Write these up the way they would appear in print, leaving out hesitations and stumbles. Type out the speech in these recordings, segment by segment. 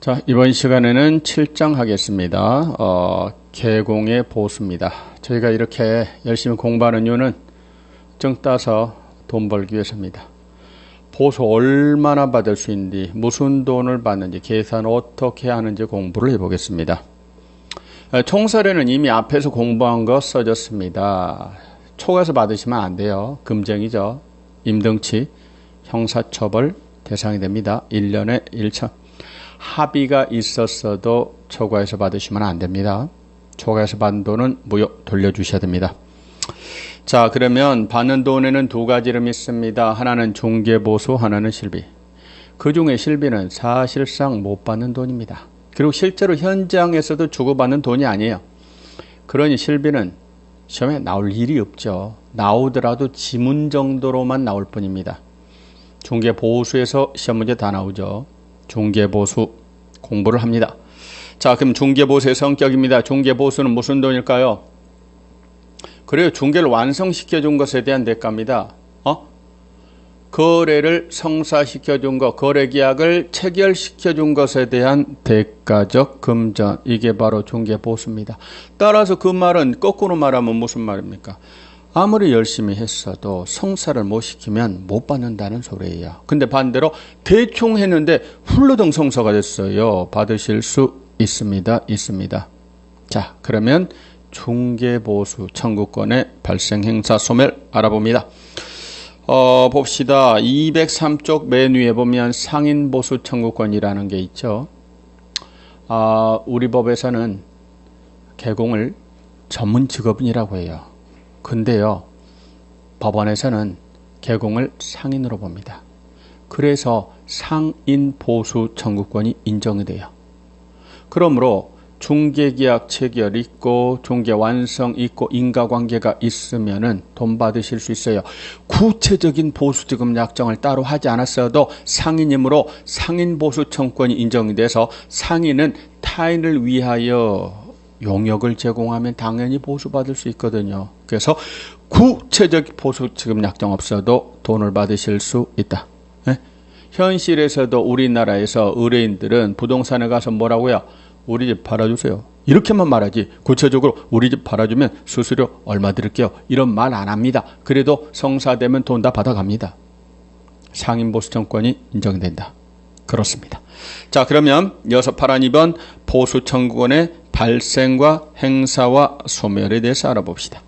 자, 이번 시간에는 7장 하겠습니다. 개공의 보수입니다. 저희가 이렇게 열심히 공부하는 이유는 정 따서 돈 벌기 위해서입니다. 보수 얼마나 받을 수 있는지, 무슨 돈을 받는지, 계산 어떻게 하는지 공부를 해보겠습니다. 총설에는 이미 앞에서 공부한 거 써졌습니다. 초과해서 받으시면 안 돼요. 금정이죠. 임등치, 형사처벌 대상이 됩니다. 1년에 1천. 합의가 있었어도 초과해서 받으시면 안 됩니다. 초과해서 받은 돈은 무효 돌려주셔야 됩니다. 자, 그러면 받는 돈에는 두 가지 이름이 있습니다. 하나는 중개보수, 하나는 실비. 그 중에 실비는 사실상 못 받는 돈입니다. 그리고 실제로 현장에서도 주고받는 돈이 아니에요. 그러니 실비는 시험에 나올 일이 없죠. 나오더라도 지문 정도로만 나올 뿐입니다. 중개보수에서 시험 문제 다 나오죠. 중개보수 공부를 합니다. 자, 그럼 중개보수의 성격입니다. 중개보수는 무슨 돈일까요? 그래요. 중개를 완성시켜준 것에 대한 대가입니다. 거래를 성사시켜준 것, 거래계약을 체결시켜준 것에 대한 대가적 금전. 이게 바로 중개보수입니다. 따라서 그 말은 거꾸로 말하면 무슨 말입니까? 아무리 열심히 했어도 성사를 못 시키면 못 받는다는 소리예요. 근데 반대로 대충 했는데 훌러덩 성사가 됐어요. 받으실 수 있습니다. 자, 그러면 중개보수 청구권의 발생 행사 소멸 알아봅니다. 봅시다. 203쪽 맨 위에 보면 상인보수 청구권이라는 게 있죠. 우리 법에서는 개공을 전문 직업인이라고 해요. 근데요, 법원에서는 개공을 상인으로 봅니다. 그래서 상인보수 청구권이 인정이 돼요. 그러므로 중개계약 체결 있고 중개완성 있고 인과관계가 있으면은 돈 받으실 수 있어요. 구체적인 보수지급 약정을 따로 하지 않았어도 상인이므로 상인보수 청구권이 인정이 돼서 상인은 타인을 위하여 용역을 제공하면 당연히 보수받을 수 있거든요. 그래서 구체적 보수지급 약정 없어도 돈을 받으실 수 있다. 네? 현실에서도 우리나라에서 의뢰인들은 부동산에 가서 뭐라고요? 우리 집 팔아주세요. 이렇게만 말하지 구체적으로 우리 집 팔아주면 수수료 얼마 드릴게요. 이런 말 안 합니다. 그래도 성사되면 돈 다 받아갑니다. 상인보수청구권이 인정된다. 그렇습니다. 자, 그러면 8판 2번 보수청구권의 발생과 행사와 소멸에 대해서 알아봅시다.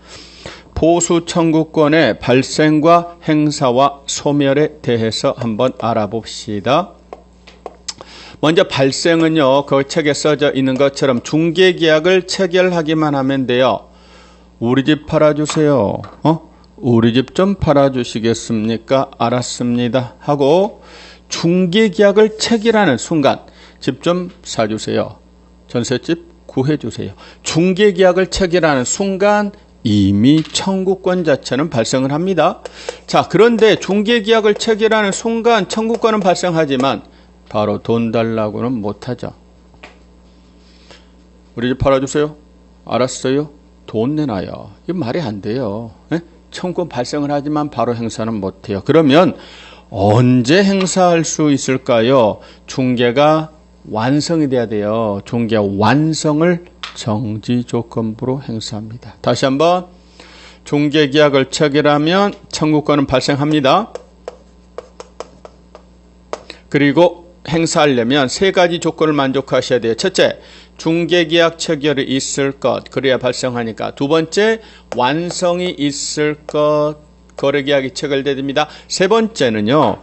보수청구권의 발생과 행사와 소멸에 대해서 한번 알아봅시다. 먼저 발생은요, 그 책에 써져 있는 것처럼 중개계약을 체결하기만 하면 돼요. 우리 집 팔아주세요. 우리 집 좀 팔아주시겠습니까? 알았습니다. 하고 중개계약을 체결하는 순간 집 좀 사주세요. 전셋집 구해주세요. 중개계약을 체결하는 순간 이미 청구권 자체는 발생을 합니다. 자, 그런데 중개계약을 체결하는 순간 청구권은 발생하지만 바로 돈 달라고는 못하죠. 우리 집 팔아주세요. 알았어요. 돈 내놔요. 이거 말이 안 돼요. 청구권 발생을 하지만 바로 행사는 못해요. 그러면 언제 행사할 수 있을까요? 중개가 완성이 돼야 돼요. 중개 완성을 정지조건부로 행사합니다. 다시 한번 중개계약을 체결하면 청구권은 발생합니다. 그리고 행사하려면 세 가지 조건을 만족하셔야 돼요. 첫째, 중개계약 체결이 있을 것, 그래야 발생하니까. 두 번째, 완성이 있을 것, 거래계약이 체결돼야 됩니다. 세 번째는요,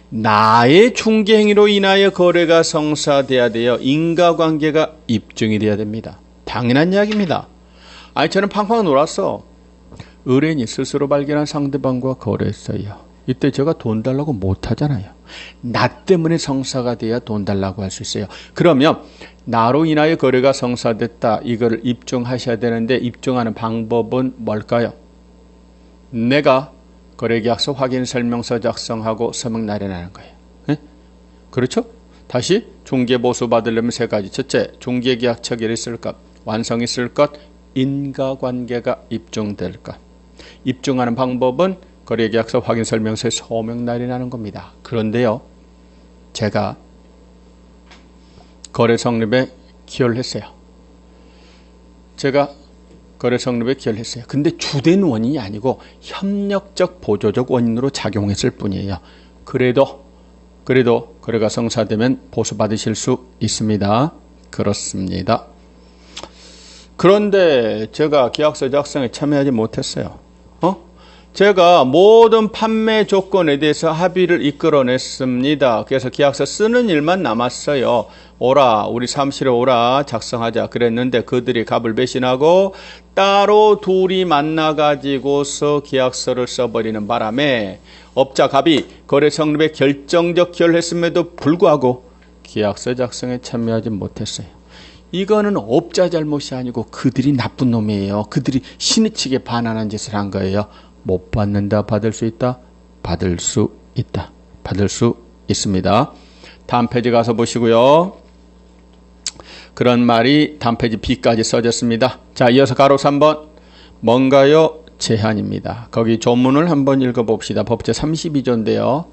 나의 중개행위로 인하여 거래가 성사돼야 돼요. 인과관계가 입증이 돼야 됩니다. 당연한 이야기입니다. 저는 팡팡 놀았어. 의뢰인이 스스로 발견한 상대방과 거래했어요. 이때 제가 돈 달라고 못하잖아요. 나 때문에 성사가 돼야 돈 달라고 할 수 있어요. 그러면 나로 인하여 거래가 성사됐다. 이거를 입증하셔야 되는데 입증하는 방법은 뭘까요? 내가 거래계약서 확인 설명서 작성하고 서명 날인하는 거예요. 그렇죠? 다시 중개보수 받으려면 세 가지. 첫째, 중개계약 체결이 있을 것, 완성이 있을 것, 인과관계가 입증될 것. 입증하는 방법은 거래계약서 확인 설명서에 서명 날인하는 겁니다. 그런데요, 제가 거래 성립에 기여를 했어요. 제가 거래 성립에 기여를 했어요. 근데 주된 원인이 아니고 협력적 보조적 원인으로 작용했을 뿐이에요. 그래도 거래가 성사되면 보수받으실 수 있습니다. 그렇습니다. 그런데 제가 계약서 작성에 참여하지 못했어요. 제가 모든 판매 조건에 대해서 합의를 이끌어냈습니다. 그래서 계약서 쓰는 일만 남았어요. 오라, 우리 사무실에 오라, 작성하자 그랬는데 그들이 값을 배신하고 따로 둘이 만나가지고서 계약서를 써버리는 바람에 업자 갑이 거래 성립에 결정적 기여를 했음에도 불구하고 계약서 작성에 참여하지 못했어요. 이거는 업자 잘못이 아니고 그들이 나쁜 놈이에요. 그들이 신의치게 반환한 짓을 한 거예요. 못 받는다, 받을 수 있다? 받을 수 있다. 받을 수 있습니다. 다음 페이지 가서 보시고요. 그런 말이 다음 페이지 B까지 써졌습니다. 자, 이어서 가로 3번. 뭔가요? 제한입니다. 거기 조문을 한번 읽어봅시다. 법제 32조인데요.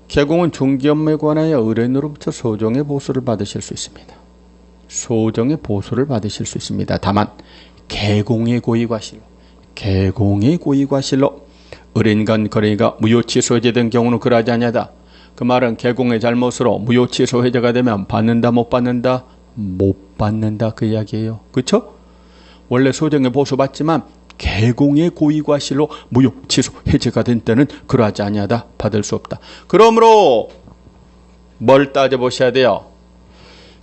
개공은 중개업무에 관하여 의뢰인으로부터 소정의 보수를 받으실 수 있습니다. 소정의 보수를 받으실 수 있습니다. 다만 개공의 고의과실로 의뢰인 간 거래가 무효취소 해제된 경우는 그러하지 아니하다. 그 말은 개공의 잘못으로 무효취소 해제가 되면 받는다 못 받는다? 못 받는다 그 이야기예요. 그렇죠? 원래 소정의 보수 받지만 개공의 고의과실로 무효취소 해제가 된 때는 그러하지 아니하다. 받을 수 없다. 그러므로 뭘 따져보셔야 돼요?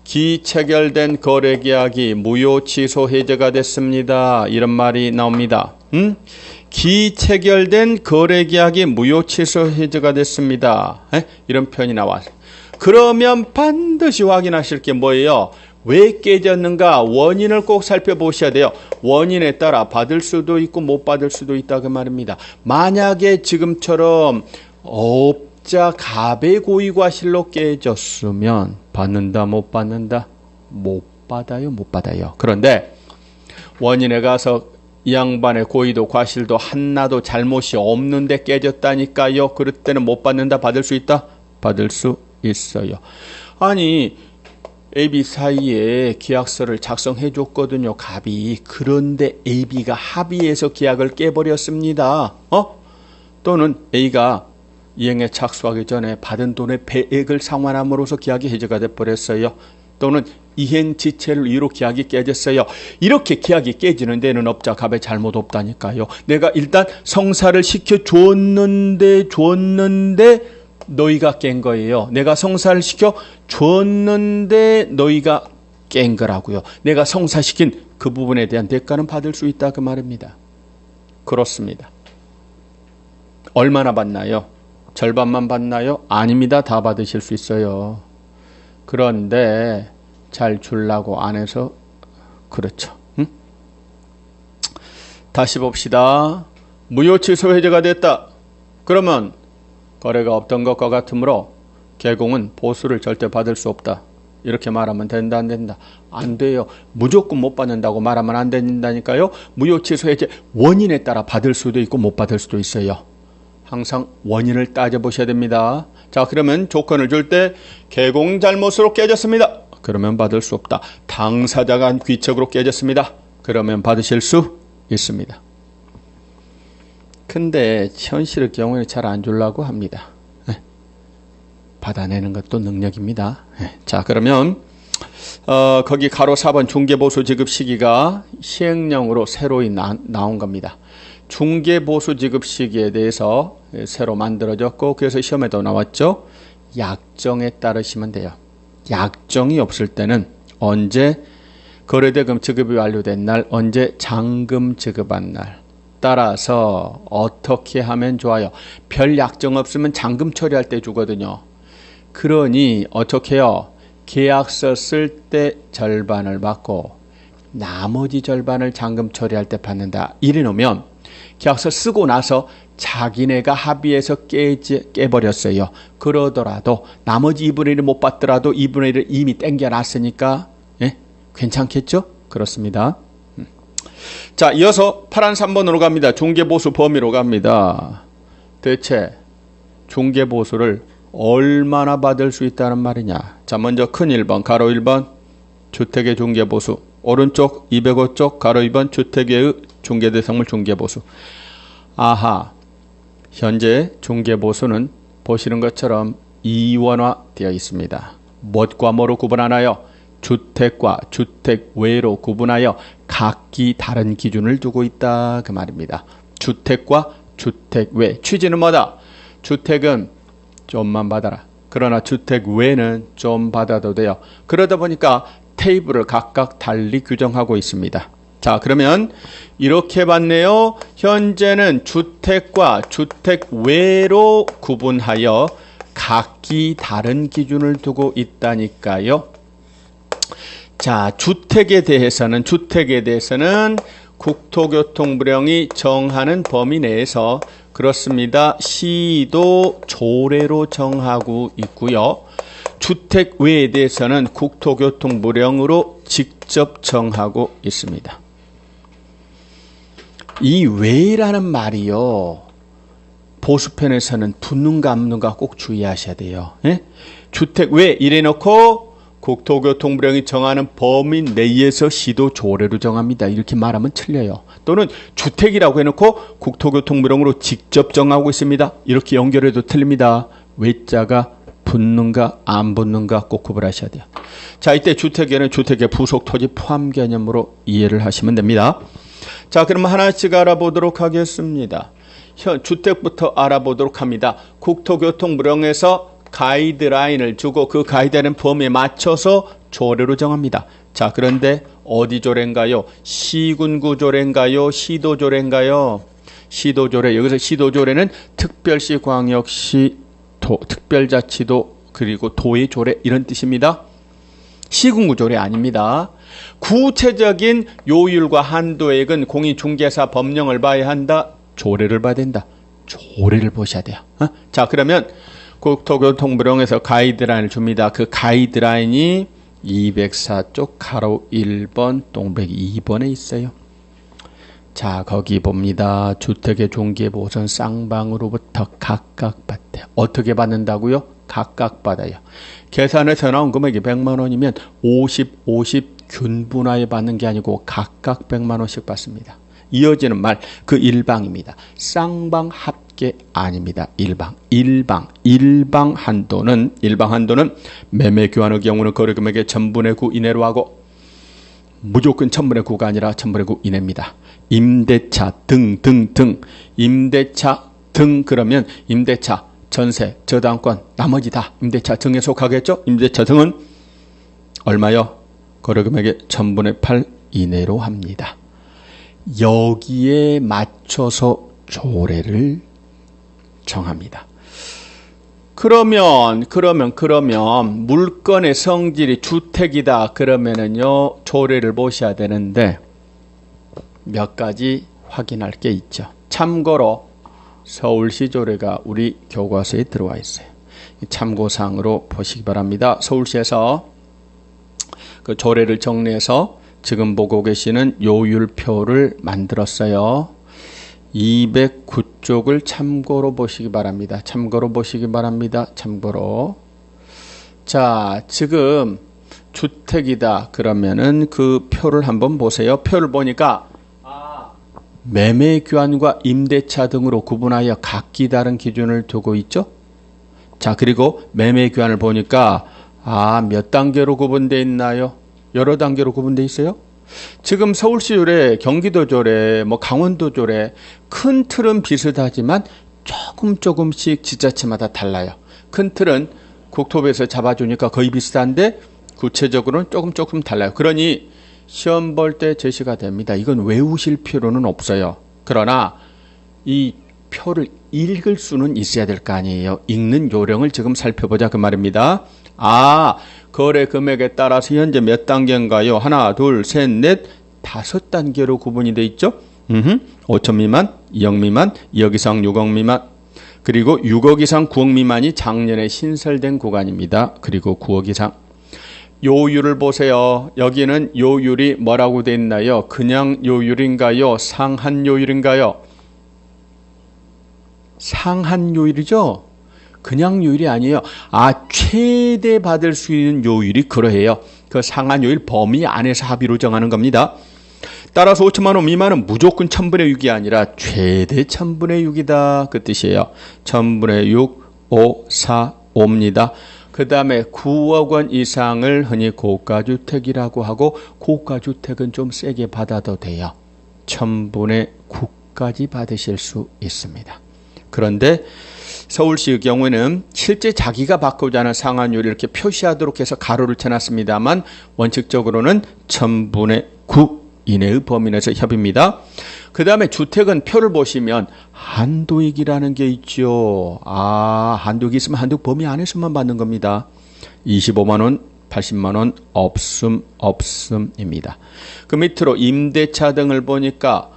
기체결된 거래계약이 무효취소 해제가 됐습니다. 이런 말이 나옵니다. 기체결된 거래계약이 무효취소 해제가 됐습니다. 이런 표현이 나와요. 그러면 반드시 확인하실 게 뭐예요? 왜 깨졌는가? 원인을 꼭 살펴보셔야 돼요. 원인에 따라 받을 수도 있고 못 받을 수도 있다 그 말입니다. 만약에 지금처럼 업자 갑의 고의과실로 깨졌으면 받는다 못 받는다? 못 받아요 못 받아요. 그런데 원인에 가서 이 양반의 고의도 과실도 하나도 잘못이 없는데 깨졌다니까요. 그럴 때는 못 받는다 받을 수 있다? 받을 수 있어요. 아니 AB 사이에 계약서를 작성해 줬거든요. 갑이. 그런데 AB가 합의해서 계약을 깨버렸습니다. 또는 A가 이행에 착수하기 전에 받은 돈의 배액을 상환함으로써 계약이 해제가 돼버렸어요. 또는 이행 지체를 이유로 계약이 깨졌어요. 이렇게 계약이 깨지는 데는 업자 갑의 잘못 없다니까요. 내가 일단 성사를 시켜줬는데 너희가 깬 거예요. 내가 성사를 시켜줬는데 너희가 깬 거라고요. 내가 성사시킨 그 부분에 대한 대가는 받을 수 있다 그 말입니다. 그렇습니다. 얼마나 받나요? 절반만 받나요? 아닙니다. 다 받으실 수 있어요. 그런데 잘 주려고 안 해서 그렇죠. 다시 봅시다. 무효취소 해제가 됐다. 그러면 거래가 없던 것과 같으므로 개공은 보수를 절대 받을 수 없다. 이렇게 말하면 된다 안 된다? 안 돼요. 무조건 못 받는다고 말하면 안 된다니까요. 무효취소 해제 원인에 따라 받을 수도 있고 못 받을 수도 있어요. 항상 원인을 따져보셔야 됩니다. 자, 그러면 조건을 줄 때 개공 잘못으로 깨졌습니다. 그러면 받을 수 없다. 당사자가 한 귀책으로 깨졌습니다. 그러면 받으실 수 있습니다. 근데 현실의 경우에는 잘 안 주려고 합니다. 받아내는 것도 능력입니다. 자, 그러면 거기 가로 4번 중개보수 지급 시기가 시행령으로 새로 나온 겁니다. 중개보수 지급 시기에 대해서 새로 만들어졌고 그래서 시험에도 나왔죠. 약정에 따르시면 돼요. 약정이 없을 때는 언제 거래대금 지급이 완료된 날, 언제 잔금 지급한 날 따라서 어떻게 하면 좋아요? 별 약정 없으면 잔금 처리할 때 주거든요. 그러니 어떻게 해요? 계약서 쓸 때 절반을 받고 나머지 절반을 잔금 처리할 때 받는다. 이래 놓으면 계약서 쓰고 나서 자기네가 합의해서 깨버렸어요. 그러더라도 나머지 2분의 1을 못 받더라도 2분의 1을 이미 땡겨놨으니까 괜찮겠죠? 그렇습니다. 자, 이어서 파란 3번으로 갑니다. 중개보수 범위로 갑니다. 대체 중개보수를 얼마나 받을 수 있다는 말이냐. 자, 먼저 큰 1번, 가로 1번, 주택의 중개보수. 오른쪽 205쪽, 가로 2번, 주택의 중개대상물 중개보수. 아하, 현재 중개보수는 보시는 것처럼 이원화되어 있습니다. 무엇과 뭐로 구분하나요? 주택과 주택 외로 구분하여 각기 다른 기준을 두고 있다 그 말입니다. 주택과 주택 외. 취지는 뭐다? 주택은 좀만 받아라. 그러나 주택 외는 좀 받아도 돼요. 그러다 보니까 테이블을 각각 달리 규정하고 있습니다. 자, 그러면 이렇게 봤네요. 현재는 주택과 주택 외로 구분하여 각기 다른 기준을 두고 있다니까요. 자, 주택에 대해서는 국토교통부령이 정하는 범위 내에서 그렇습니다. 시도 조례로 정하고 있고요. 주택 외에 대해서는 국토교통부령으로 직접 정하고 있습니다. 이 외라는 말이요. 보수편에서는 붙는가 안 붙는가 꼭 주의하셔야 돼요. 예? 주택 외 이래놓고 국토교통부령이 정하는 범위 내에서 시도 조례로 정합니다. 이렇게 말하면 틀려요. 또는 주택이라고 해놓고 국토교통부령으로 직접 정하고 있습니다. 이렇게 연결해도 틀립니다. 외자가 붙는가 안 붙는가 꼭 구분하셔야 돼요. 자, 이때 주택에는 주택의 부속 토지 포함 개념으로 이해를 하시면 됩니다. 자, 그럼 하나씩 알아보도록 하겠습니다. 주택부터 알아보도록 합니다. 국토교통부령에서 가이드라인을 주고 그 가이드라인 범위에 맞춰서 조례로 정합니다. 자, 그런데 어디 조례인가요? 시군구 조례인가요? 시도 조례인가요? 시도 조례. 여기서 시도 조례는 특별시, 광역시, 특별자치도 그리고 도의 조례 이런 뜻입니다. 시군구 조례 아닙니다. 구체적인 요율과 한도액은 공인중개사 법령을 봐야 한다. 조례를 봐야 된다. 조례를 보셔야 돼요. 자, 그러면 국토교통부령에서 가이드라인을 줍니다. 그 가이드라인이 204쪽 가로 1번 동백 2번에 있어요. 자, 거기 봅니다. 주택의 중개보수는 쌍방으로부터 각각 받대요. 어떻게 받는다고요? 각각 받아요. 계산해서 나온 금액이 100만 원이면 50, 50 균분하여 받는 게 아니고 각각 100만 원씩 받습니다. 이어지는 말, 그 일방입니다. 쌍방 합계 아닙니다. 일방 한도는 매매 교환의 경우는 거래 금액의 1000분의 9 이내로 하고 무조건 1000분의 9가 아니라 1000분의 9 이내입니다. 임대차 등 임대차 등 그러면 임대차, 전세, 저당권 나머지 다 임대차 등에 속하겠죠? 임대차 등은 얼마요? 거래 금액의 1000분의 8 이내로 합니다. 여기에 맞춰서 조례를 정합니다. 그러면 물건의 성질이 주택이다 그러면은요 조례를 보셔야 되는데 몇 가지 확인할 게 있죠. 참고로 서울시 조례가 우리 교과서에 들어와 있어요. 참고사항으로 보시기 바랍니다. 서울시에서 그 조례를 정리해서 지금 보고 계시는 요율표를 만들었어요. 209쪽을 참고로 보시기 바랍니다. 참고로. 자, 지금 주택이다 그러면은 그 표를 한번 보세요. 표를 보니까 매매 교환과 임대차 등으로 구분하여 각기 다른 기준을 두고 있죠. 자, 그리고 매매 교환을 보니까 몇 단계로 구분되어 있나요? 여러 단계로 구분되어 있어요. 지금 서울시 조례, 경기도 조례, 강원도 조례 큰 틀은 비슷하지만 조금씩 지자체마다 달라요. 큰 틀은 국토부에서 잡아주니까 거의 비슷한데 구체적으로는 조금 달라요. 그러니 시험 볼 때 제시가 됩니다. 이건 외우실 필요는 없어요. 그러나 이 표를 읽을 수는 있어야 될 거 아니에요. 읽는 요령을 지금 살펴보자 그 말입니다. 거래 금액에 따라서 현재 몇 단계인가요? 하나, 둘, 셋, 넷, 5단계로 구분이 돼 있죠. 5천 미만, 2억 미만, 2억 이상 6억 미만, 그리고 6억 이상 9억 미만이 작년에 신설된 구간입니다. 그리고 9억 이상. 요율을 보세요. 여기는 요율이 뭐라고 돼 있나요? 그냥 요율인가요? 상한 요율인가요? 상한 요율이죠. 그냥 요율이 아니에요. 최대 받을 수 있는 요율이 그러해요. 그 상한 요율 범위 안에서 합의로 정하는 겁니다. 따라서 5천만 원 미만은 무조건 1000분의 6이 아니라 최대 1000분의 6이다. 그 뜻이에요. 1000분의 6, 5, 4, 5입니다. 그 다음에 9억 원 이상을 흔히 고가주택이라고 하고, 고가주택은 좀 세게 받아도 돼요. 1000분의 9까지 받으실 수 있습니다. 그런데 서울시의 경우에는 실제 자기가 받고자 하는 상한율을 이렇게 표시하도록 해서 가로를 쳐놨습니다만, 원칙적으로는 1000분의 9 이내의 범위 내에서 협의입니다. 그 다음에 주택은 표를 보시면 한도익이라는 게 있죠. 한도익이 있으면 한도익 범위 안에서만 받는 겁니다. 25만원, 80만원, 없음입니다. 그 밑으로 임대차 등을 보니까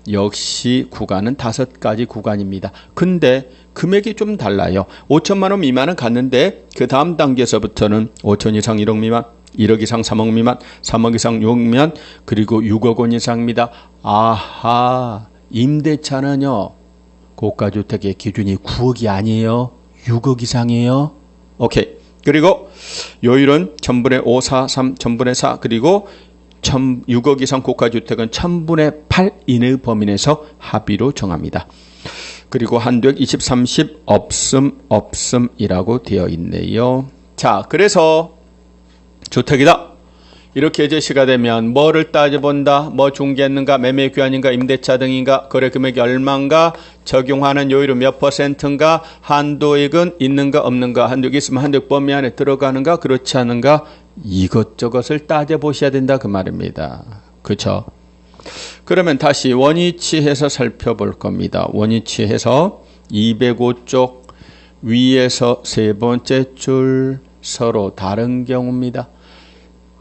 역시 구간은 5가지 구간입니다. 근데 금액이 좀 달라요. 5천만원 미만은 갔는데 그 다음 단계에서부터는 5천 이상 1억 미만, 1억 이상 3억 미만, 3억 이상 6억 미만, 그리고 6억 원 이상입니다. 임대차는요, 고가주택의 기준이 9억이 아니에요. 6억 이상이에요. 오케이. 그리고 요율은 1000분의 5, 4, 3, 1000분의 4, 그리고 6억 이상 고가주택은 1000분의 8 이내의 범위 내에서 합의로 정합니다. 그리고 한도액 20, 30, 없음이라고 되어 있네요. 자, 그래서 주택이다. 이렇게 제시가 되면 뭐를 따져본다? 뭐 중개했는가? 매매 교환인가? 임대차 등인가? 거래 금액이 얼마인가? 적용하는 요율은 몇 %인가? 한도액은 있는가 없는가? 한도액이 있으면 한도액 범위 안에 들어가는가? 그렇지 않은가? 이것저것을 따져보셔야 된다 그 말입니다. 그렇죠? 그러면 다시 원위치해서 살펴볼 겁니다. 원위치해서 205쪽 위에서 세 번째 줄 서로 다른 경우입니다.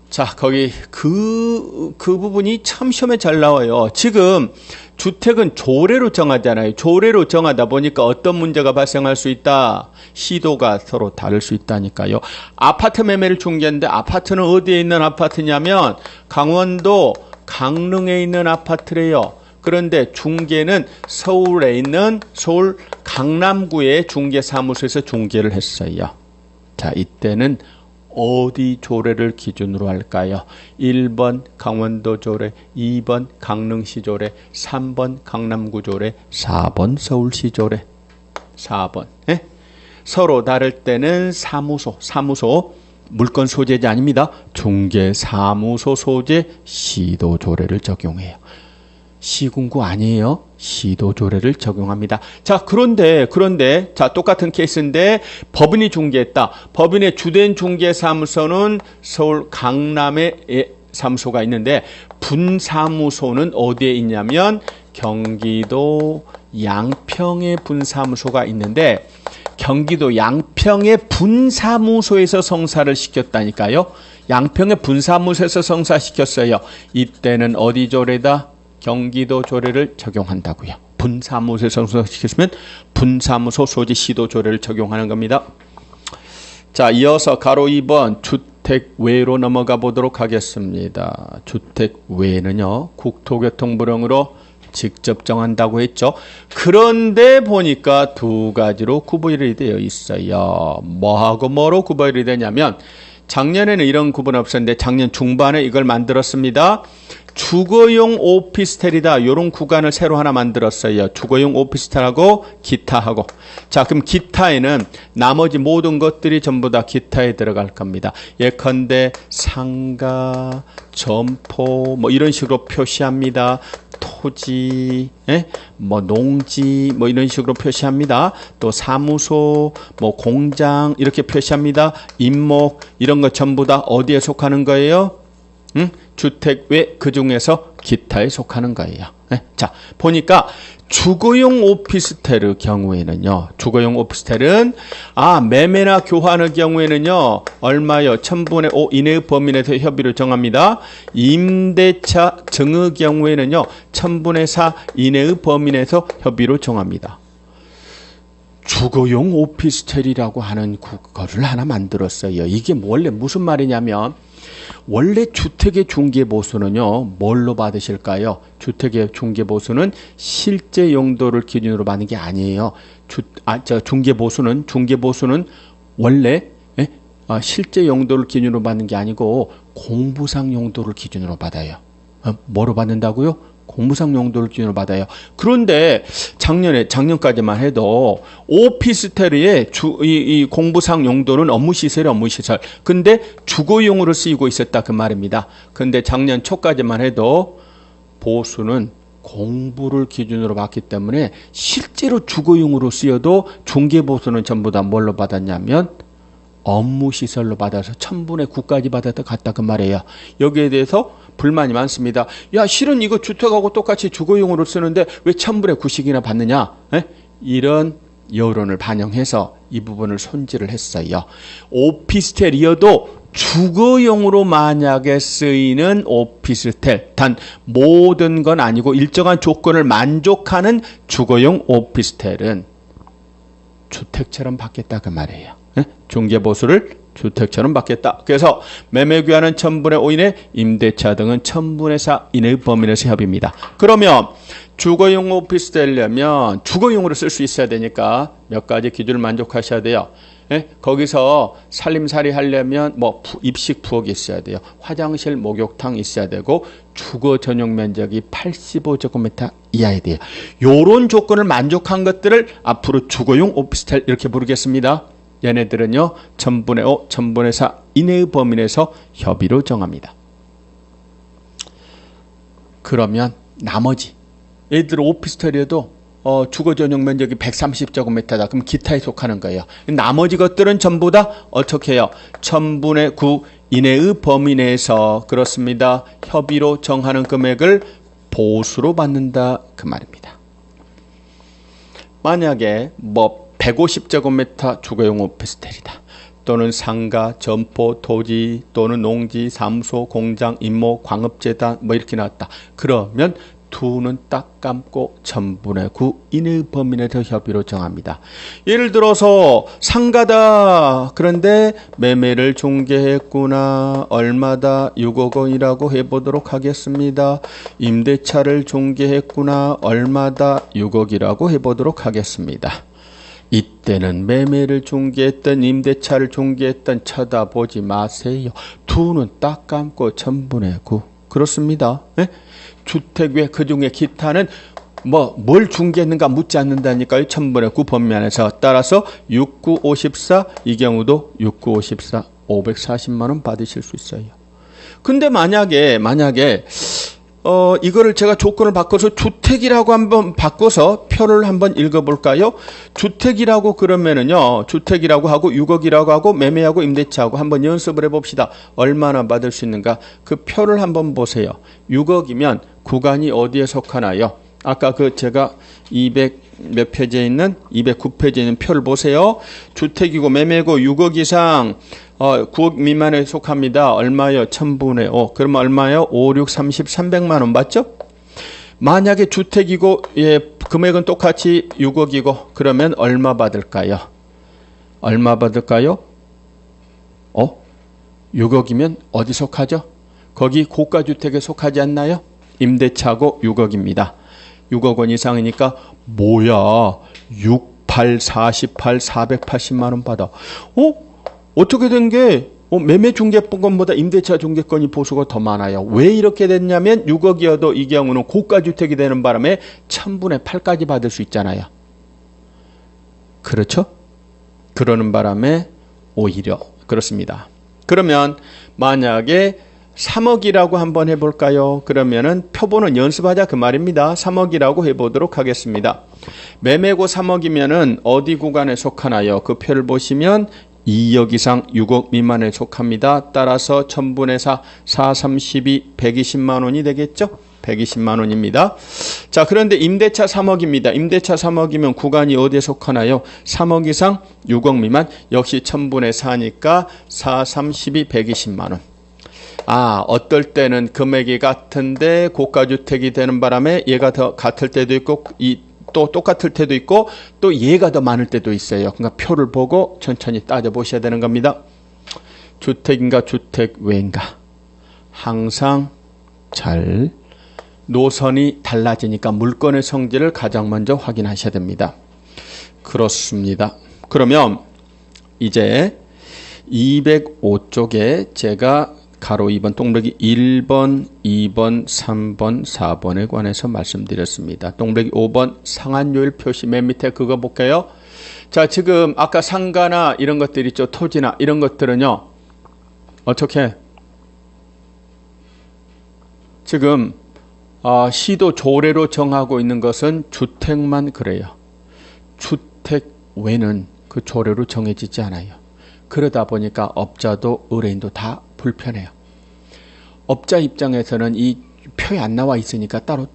자, 거기 그 부분이 참 시험에 잘 나와요. 지금 주택은 조례로 정하잖아요. 조례로 정하다 보니까 어떤 문제가 발생할 수 있다? 시도가 서로 다를 수 있다니까요. 아파트 매매를 중개했는데 아파트는 어디에 있는 아파트냐면 강원도 강릉에 있는 아파트래요. 그런데 중개는 서울에 있는 서울 강남구의 중개사무소에서 중개를 했어요. 자, 이때는 어디 조례를 기준으로 할까요? 1번 강원도 조례, 2번 강릉시 조례, 3번 강남구 조례, 4번 서울시 조례. 4번. 예? 서로 다를 때는 사무소 물건 소재지 아닙니다. 중개사무소 소재 시도 조례를 적용해요. 시군구 아니에요. 시도 조례를 적용합니다. 자, 그런데 자, 똑같은 케이스인데 법인이 중개했다. 법인의 주된 중개사무소는 서울 강남에 사무소가 있는데 분사무소는 어디에 있냐면 경기도 양평에 분사무소가 있는데 경기도 양평의 분사무소에서 성사를 시켰다니까요. 양평의 분사무소에서 성사시켰어요. 이때는 어디 조례다? 경기도 조례를 적용한다고요. 분사무소에서 성사시켰으면 분사무소 소지 시도 조례를 적용하는 겁니다. 자, 이어서 가로 2번 주택 외로 넘어가 보도록 하겠습니다. 주택 외는요, 국토교통부령으로 직접 정한다고 했죠. 그런데 보니까 두 가지로 구분이 되어 있어요. 뭐하고 뭐로 구분이 되냐면 작년에는 이런 구분 없었는데 작년 중반에 이걸 만들었습니다. 주거용 오피스텔이다. 이런 구간을 새로 하나 만들었어요. 주거용 오피스텔하고 기타하고. 자, 그럼 기타에는 나머지 모든 것들이 전부 다 기타에 들어갈 겁니다. 예컨대 상가, 점포 뭐 이런 식으로 표시합니다. 토지, 농지 이런 식으로 표시합니다. 또 사무소, 공장 이렇게 표시합니다. 임목 이런 거 전부 다 어디에 속하는 거예요? 주택 외 그 중에서 기타에 속하는 거예요. 자, 보니까 주거용 오피스텔의 경우에는요. 주거용 오피스텔은 매매나 교환의 경우에는요. 얼마요? 1000분의 5 이내의 범위 내에서 협의를 정합니다. 임대차 증의 경우에는요. 1000분의 4 이내의 범위 내에서 협의로 정합니다. 주거용 오피스텔이라고 하는 거를 하나 만들었어요. 이게 원래 무슨 말이냐면 원래 주택의 중개보수는요. 뭘로 받으실까요? 주택의 중개보수는 실제 용도를 기준으로 받는 게 아니에요. 중개보수는 원래 실제 용도를 기준으로 받는 게 아니고 공부상 용도를 기준으로 받아요. 뭐로 받는다고요? 공부상 용도를 기준으로 받아요. 그런데 작년까지만 해도 오피스텔의 이 공부상 용도는 업무시설. 근데 주거용으로 쓰이고 있었다 그 말입니다. 근데 작년 초까지만 해도 보수는 공부를 기준으로 받기 때문에 실제로 주거용으로 쓰여도 중개보수는 전부 다 뭘로 받았냐면 업무시설로 받아서 1000분의 9까지 받았다 갔다 그 말이에요. 여기에 대해서 불만이 많습니다. 야, 실은 이거 주택하고 똑같이 주거용으로 쓰는데 왜 1000분의 9씩이나 받느냐? 이런 여론을 반영해서 이 부분을 손질을 했어요. 오피스텔이어도 주거용으로 만약에 쓰이는 오피스텔, 단 모든 건 아니고 일정한 조건을 만족하는 주거용 오피스텔은 주택처럼 받겠다 그 말이에요. 중개보수를 주택처럼 받겠다. 그래서 매매규하는 1000분의 5 이내, 임대차 등은 1000분의 4 이내의 범위 내에서 협의입니다. 그러면 주거용 오피스텔이려면 주거용으로 쓸 수 있어야 되니까 몇 가지 기준을 만족하셔야 돼요. 거기서 살림살이 하려면 입식 부엌이 있어야 돼요. 화장실, 목욕탕 있어야 되고 주거 전용 면적이 85제곱미터 이하야 돼요. 요런 조건을 만족한 것들을 앞으로 주거용 오피스텔 이렇게 부르겠습니다. 얘네들은요 1000분의 5, 1000분의 4 이내의 범위 내에서 협의로 정합니다. 그러면 나머지 얘들 오피스텔에도 주거 전용 면적이 130제곱미터다. 그럼 기타에 속하는 거예요. 나머지 것들은 전부 다 어떻게 해요? 1000분의 9 이내의 범위 내에서 그렇습니다. 협의로 정하는 금액을 보수로 받는다 그 말입니다. 만약에 150제곱미터 주거용 오피스텔이다. 또는 상가, 점포, 토지 또는 농지, 사무소, 공장, 임모, 광업재단 이렇게 나왔다. 그러면 두 눈 딱 감고 1000분의 9 이내의 범위 내에서 협의로 정합니다. 예를 들어서 상가다. 그런데 매매를 중개했구나. 얼마다? 6억 원이라고 해보도록 하겠습니다. 임대차를 중개했구나. 얼마다? 6억이라고 해보도록 하겠습니다. 이때는 매매를 중개했던 임대차를 중개했던 쳐다보지 마세요. 두 눈 딱 감고 1000분의 9. 그렇습니다. 주택 외 그중에 기타는 뭘 중개했는가 묻지 않는다니까요. 1000분의 9 범위 안에서. 따라서 6954 이 경우도 6954 540만 원 받으실 수 있어요. 근데 만약에 이거를 제가 조건을 바꿔서 주택이라고 한번 바꿔서 표를 한번 읽어볼까요? 주택이라고 그러면은요, 주택이라고 하고 6억이라고 하고 매매하고 임대차하고 한번 연습을 해봅시다. 얼마나 받을 수 있는가? 그 표를 한번 보세요. 6억이면 구간이 어디에 속하나요? 아까 제가 200 몇 페이지에 있는 209페이지에 있는 표를 보세요. 주택이고 매매고 6억 이상 9억 미만에 속합니다. 얼마요? 1000분의 5. 그러면 얼마요? 5, 6, 30, 300만 원 맞죠? 만약에 주택이고 금액은 똑같이 6억이고 그러면 얼마 받을까요? 6억이면 어디 속하죠? 거기 고가주택에 속하지 않나요? 임대차고 6억입니다. 6억 원 이상이니까 뭐야? 68, 48, 480만 원 받아. 어떻게 된 게 매매 중개권보다 임대차 중개권이 보수가 더 많아요. 왜 이렇게 됐냐면 6억이어도 이 경우는 고가주택이 되는 바람에 1000분의 8까지 받을 수 있잖아요. 그렇죠? 그러는 바람에 오히려 그렇습니다. 그러면 만약에 3억이라고 한번 해볼까요? 그러면은 표본은 연습하자 그 말입니다. 3억이라고 해보도록 하겠습니다. 매매고 3억이면은 어디 구간에 속하나요? 그 표를 보시면 2억 이상 6억 미만에 속합니다. 따라서 1000분의 4, 4, 32, 120만 원이 되겠죠? 120만 원입니다. 자, 그런데 임대차 3억입니다. 임대차 3억이면 구간이 어디에 속하나요? 3억 이상 6억 미만, 역시 1000분의 4니까 4, 32, 120만 원. 어떨 때는 금액이 같은데 고가주택이 되는 바람에 얘가 더 같을 때도 있고 또 똑같을 때도 있고 또 얘가 더 많을 때도 있어요. 그러니까 표를 보고 천천히 따져보셔야 되는 겁니다. 주택인가 주택 외인가 항상 잘 노선이 달라지니까 물건의 성질을 가장 먼저 확인하셔야 됩니다. 그렇습니다. 그러면 이제 205쪽에 제가 가로 2번 동그라미 1번, 2번, 3번, 4번에 관해서 말씀드렸습니다. 동그라미 5번 상한요일 표시 맨 밑에 그거 볼게요. 자, 지금 아까 상가나 이런 것들 있죠. 토지나 이런 것들은요. 어떻게? 지금 시도 조례로 정하고 있는 것은 주택만 그래요. 주택 외는 그 조례로 정해지지 않아요. 그러다 보니까 업자도 의뢰인도 다 불편해요. 업자 입장에서는 이 표에 안 나와 있으니까 따로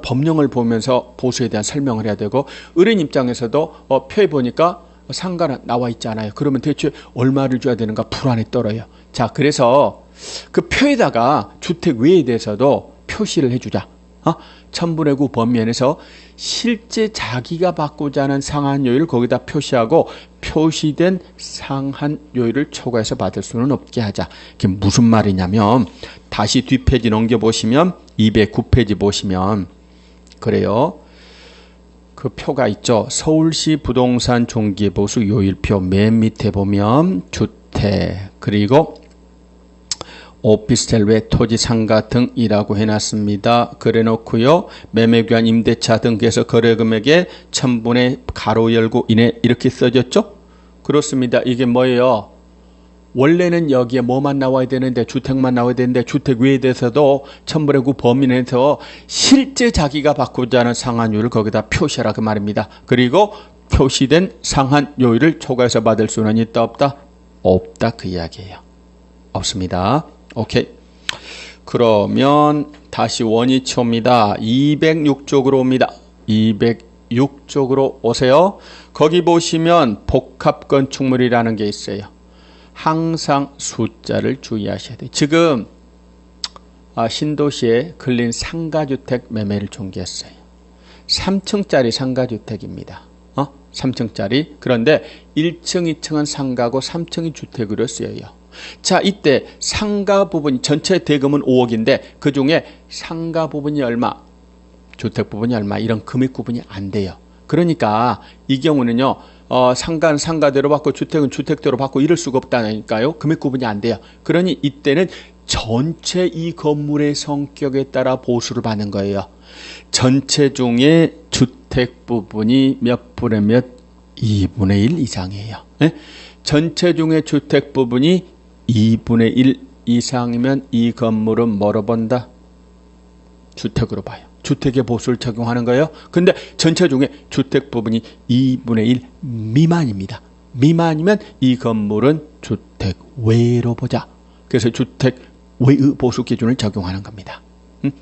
법령을 보면서 보수에 대한 설명을 해야 되고, 의뢰인 입장에서도 표에 보니까 상가는 나와 있지 않아요. 그러면 대체 얼마를 줘야 되는가 불안에 떨어요. 자, 그래서 그 표에다가 주택 외에 대해서도 표시를 해주자. 천분의 9 범위에서 실제 자기가 받고자 하는 상한요율을 거기다 표시하고 표시된 상한요율을 초과해서 받을 수는 없게 하자. 그게 무슨 말이냐면, 다시 뒷페이지 넘겨보시면 209페이지 보시면 그래요. 그 표가 있죠. 서울시 부동산 종기보수 요율표 맨 밑에 보면 주택 그리고 오피스텔 외 토지 상가 등이라고 해놨습니다. 그래놓고요. 매매교환 임대차 등에서 거래금액의 1000분의 가로 열고 이내 이렇게 써졌죠. 그렇습니다. 이게 뭐예요? 원래는 여기에 뭐만 나와야 되는데 주택만 나와야 되는데 주택 외에 대해서도 1000분의 9 범위 내에서 실제 자기가 받고자 하는 상한요율을 거기다 표시하라 그 말입니다. 그리고 표시된 상한요율을 초과해서 받을 수는 있다 없다? 없다 그 이야기예요. 없습니다. 오케이. 그러면 다시 원위치 옵니다. 206쪽으로 옵니다. 206쪽으로 오세요. 거기 보시면 복합건축물이라는 게 있어요. 항상 숫자를 주의하셔야 돼요. 지금 신도시에 근린 상가주택 매매를 중개했어요. 3층짜리 상가주택입니다. 3층짜리. 그런데 1층, 2층은 상가고 3층이 주택으로 쓰여요. 자, 이때 상가 부분 전체 대금은 5억인데 그 중에 상가 부분이 얼마, 주택 부분이 얼마 이런 금액 구분이 안 돼요. 그러니까 이 경우는요. 상가는 상가대로 받고 주택은 주택대로 받고 이럴 수가 없다니까요. 금액 구분이 안 돼요. 그러니 이때는 전체 이 건물의 성격에 따라 보수를 받는 거예요. 전체 중에 주택 부분이 몇 분의 몇? 2분의 1 이상이에요. 네? 전체 중에 주택 부분이 2분의 1 이상이면 이 건물은 뭐로 본다? 주택으로 봐요. 주택의 보수를 적용하는 거예요. 근데 전체 중에 주택 부분이 2분의 1 미만입니다. 미만이면 이 건물은 주택 외로 보자. 그래서 주택 외의 보수 기준을 적용하는 겁니다.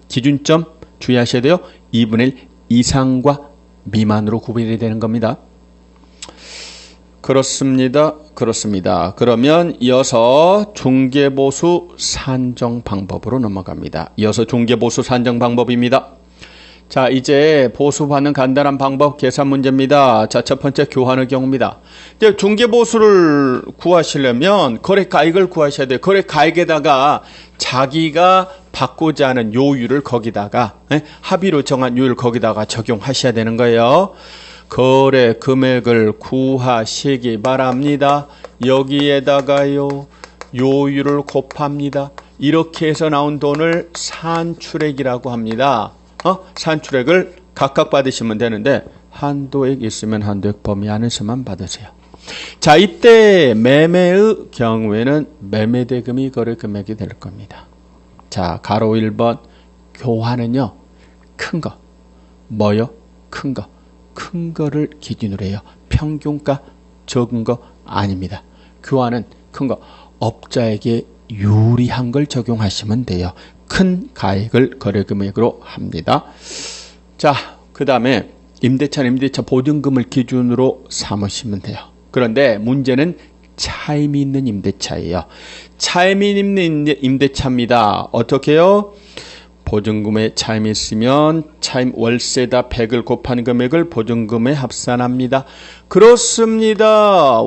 기준점 주의하셔야 돼요. 2분의 1 이상과 미만으로 구분이 되는 겁니다. 그렇습니다. 그렇습니다. 그러면 이어서 중개보수 산정 방법으로 넘어갑니다. 이어서 중개보수 산정 방법입니다. 자, 이제 보수받는 간단한 방법 계산 문제입니다. 자, 첫 번째 교환의 경우입니다. 이제 중개보수를 구하시려면 거래가액을 구하셔야 돼요. 거래가액에다가 자기가 받고자 하는 요율을 거기다가 합의로 정한 요율을 거기다가 적용하셔야 되는 거예요. 거래 금액을 구하시기 바랍니다. 여기에다가요 요율을 곱합니다. 이렇게 해서 나온 돈을 산출액이라고 합니다. 산출액을 각각 받으시면 되는데 한도액 있으면 한도액 범위 안에서만 받으세요. 자, 이때 매매의 경우에는 매매대금이 거래 금액이 될 겁니다. 자, 가로 1번 교환은요 큰 거 뭐요? 큰 거. 큰 거를 기준으로 해요. 평균가 적은 거 아닙니다. 교환은 큰 거. 업자에게 유리한 걸 적용하시면 돼요. 큰 가액을 거래금액으로 합니다. 자, 그 다음에 임대차는 임대차 보증금을 기준으로 삼으시면 돼요. 그런데 문제는 차임이 있는 임대차예요. 차임이 있는 임대차입니다. 어떻게 해요? 보증금에 차임이 있으면 차임 월세다 100을 곱한 금액을 보증금에 합산합니다. 그렇습니다.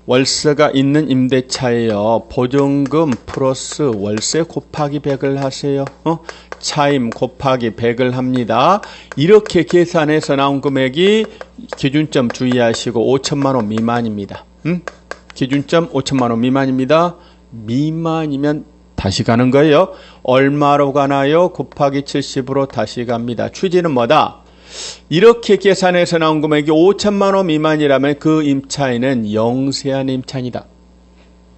월세가 있는 임대차예요. 보증금 플러스 월세 곱하기 100을 하세요. 차임 곱하기 100을 합니다. 이렇게 계산해서 나온 금액이 기준점 주의하시고 5천만 원 미만입니다. 기준점 5천만 원 미만입니다. 미만이면 다시 가는 거예요. 얼마로 가나요? 곱하기 70으로 다시 갑니다. 취지는 뭐다? 이렇게 계산해서 나온 금액이 5천만 원 미만이라면 그 임차인은 영세한 임차인이다.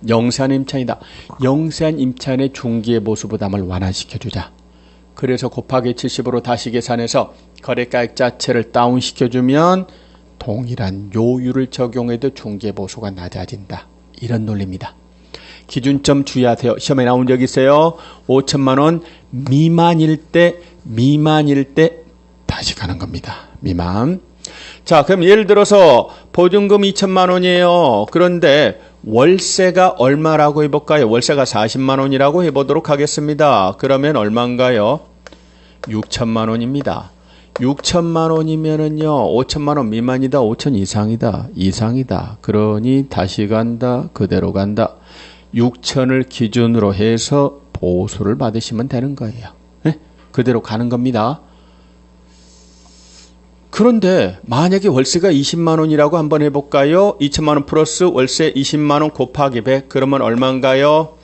영세한 임차인이다. 영세한 임차인의 중개보수부담을 완화시켜주자. 그래서 곱하기 70으로 다시 계산해서 거래가액 자체를 다운시켜주면 동일한 요율을 적용해도 중개보수가 낮아진다. 이런 논리입니다. 기준점 주의하세요. 시험에 나온 적 있어요. 5천만 원 미만일 때 다시 가는 겁니다. 미만. 자, 그럼 예를 들어서 보증금 2천만 원이에요. 그런데 월세가 얼마라고 해볼까요? 월세가 40만 원이라고 해보도록 하겠습니다. 그러면 얼마인가요? 6천만 원입니다. 6천만 원이면은요, 5천만 원 미만이다, 5천 이상이다. 그러니 다시 간다, 그대로 간다. 6천을 기준으로 해서 보수를 받으시면 되는 거예요. 네? 그대로 가는 겁니다. 그런데 만약에 월세가 20만 원이라고 한번 해볼까요? 2천만 원 플러스 월세 20만 원 곱하기 100 그러면 얼마인가요?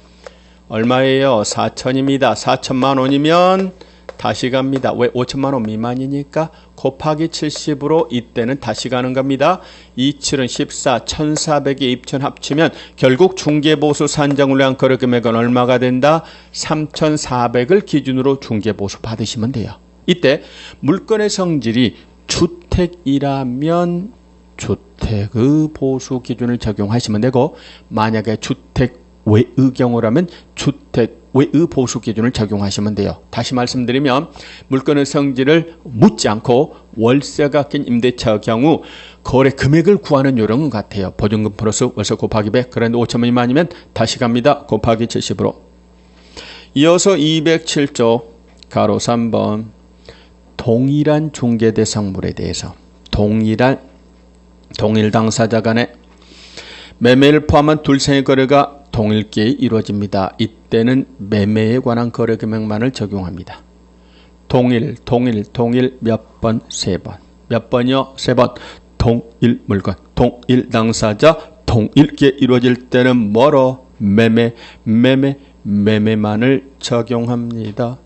얼마예요? 4천입니다. 4천만 원이면 다시 갑니다. 왜? 5천만 원 미만이니까 곱하기 70으로 이때는 다시 가는 겁니다. 2,7은 14, 1,400에 입천 합치면 결국 중개보수 산정을 위한 거래 금액은 얼마가 된다? 3,400을 기준으로 중개보수 받으시면 돼요. 이때 물건의 성질이 주택이라면 주택의 보수 기준을 적용하시면 되고, 만약에 주택 외의 경우라면 주택 외의 보수 기준을 적용하시면 돼요. 다시 말씀드리면 물건의 성질을 묻지 않고 월세가 낀 임대차 경우 거래 금액을 구하는 요령은 같아요. 보증금 플러스 월세 곱하기 100. 그런데 5천만 미만이면 다시 갑니다. 곱하기 70으로. 이어서 207조 가로 3번 동일한 중개대상물에 대해서 동일 당사자 간의 매매를 포함한 둘상의 거래가 동일기에 이루어집니다. 이때는 매매에 관한 거래 금액만을 적용합니다. 동일 몇 번? 3번. 몇 번이요? 3번. 동일 물건, 동일 당사자, 동일기에 이루어질 때는 뭐로? 매매만을 적용합니다.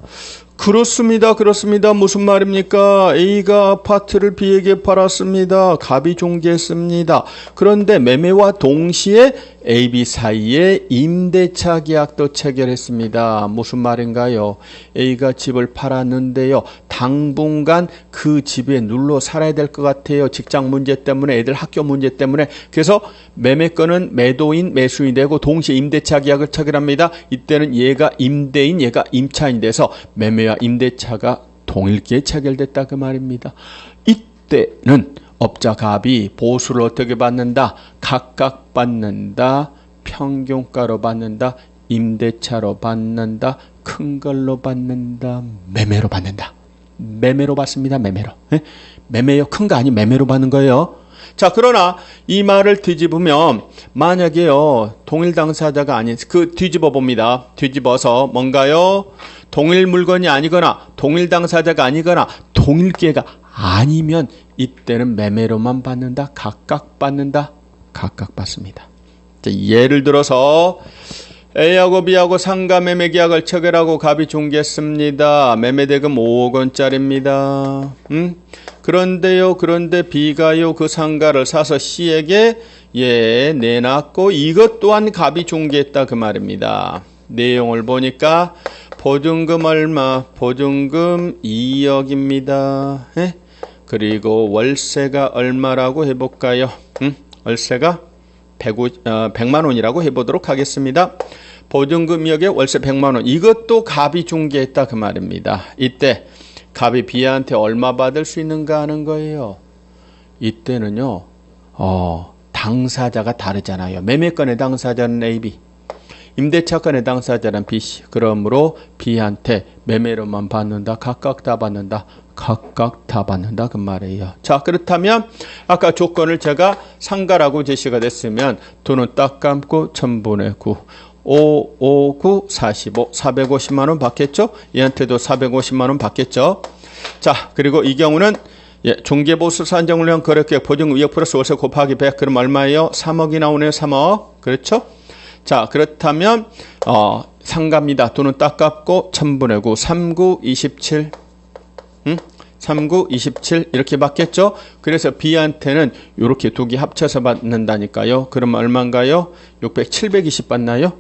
그렇습니다. 무슨 말입니까? A가 아파트를 B에게 팔았습니다. 갑이 중개했습니다. 그런데 매매와 동시에 A, B 사이에 임대차 계약도 체결했습니다. 무슨 말인가요? A가 집을 팔았는데요. 당분간 그 집에 눌러 살아야 될 것 같아요. 직장 문제 때문에, 애들 학교 문제 때문에. 그래서 매매권은 매도인, 매수인이 되고 동시에 임대차 계약을 체결합니다. 이때는 얘가 임대인, 얘가 임차인이 돼서 매매와 임대차가 동일기에 체결됐다 그 말입니다. 이때는 업자 갑이 보수를 어떻게 받는다? 각각 받는다. 평균가로 받는다. 임대차로 받는다. 큰 걸로 받는다. 매매로 받는다. 매매로 받습니다. 매매로. 매매요. 큰 거 아니면 매매로 받는 거예요. 자, 그러나 이 말을 뒤집으면 만약에요. 동일 당사자가 아닌 뒤집어 봅니다. 뒤집어서 뭔가요? 동일 물건이 아니거나 동일 당사자가 아니거나 동일계가 아니면 이때는 매매로만 받는다. 각각 받는다. 각각 받습니다. 자, 예를 들어서 A하고 B하고 상가 매매 계약을 체결하고 갑이 중개했습니다. 매매 대금 5억 원짜리입니다. 그런데 B가요 그 상가를 사서 C에게 내놨고 이것 또한 갑이 중개했다 그 말입니다. 내용을 보니까 보증금 얼마? 보증금 2억입니다. 그리고 월세가 얼마라고 해볼까요? 월세가 100만 원이라고 해보도록 하겠습니다. 보증금 2억에 월세 100만 원. 이것도 갑이 중개했다 그 말입니다. 이때 갑이 B한테 얼마 받을 수 있는가 하는 거예요. 이때는요. 당사자가 다르잖아요. 매매권의 당사자는 A, B. 임대차권의 당사자는 B씨. 그러므로 B한테 매매로만 받는다. 각각 다 받는다. 각각 다 받는다 그 말이에요. 자, 그렇다면 아까 조건을 제가 상가라고 제시가 됐으면 돈은 딱 감고 1000분의 9 5, 5, 9, 45. 450만 원 받겠죠? 얘한테도 450만 원 받겠죠? 자, 그리고 이 경우는 종계보수 산정을 위한 거래계획 보증금 2억 플러스 월세 곱하기 100. 그럼 얼마예요? 3억이 나오네요. 3억. 그렇죠? 자, 그렇다면 상가입니다. 돈은 딱 갚고 1000분의 9. 39, 27. 39, 27 이렇게 받겠죠? 그래서 B한테는 이렇게 두 개 합쳐서 받는다니까요. 그럼 얼마인가요? 600, 720 받나요?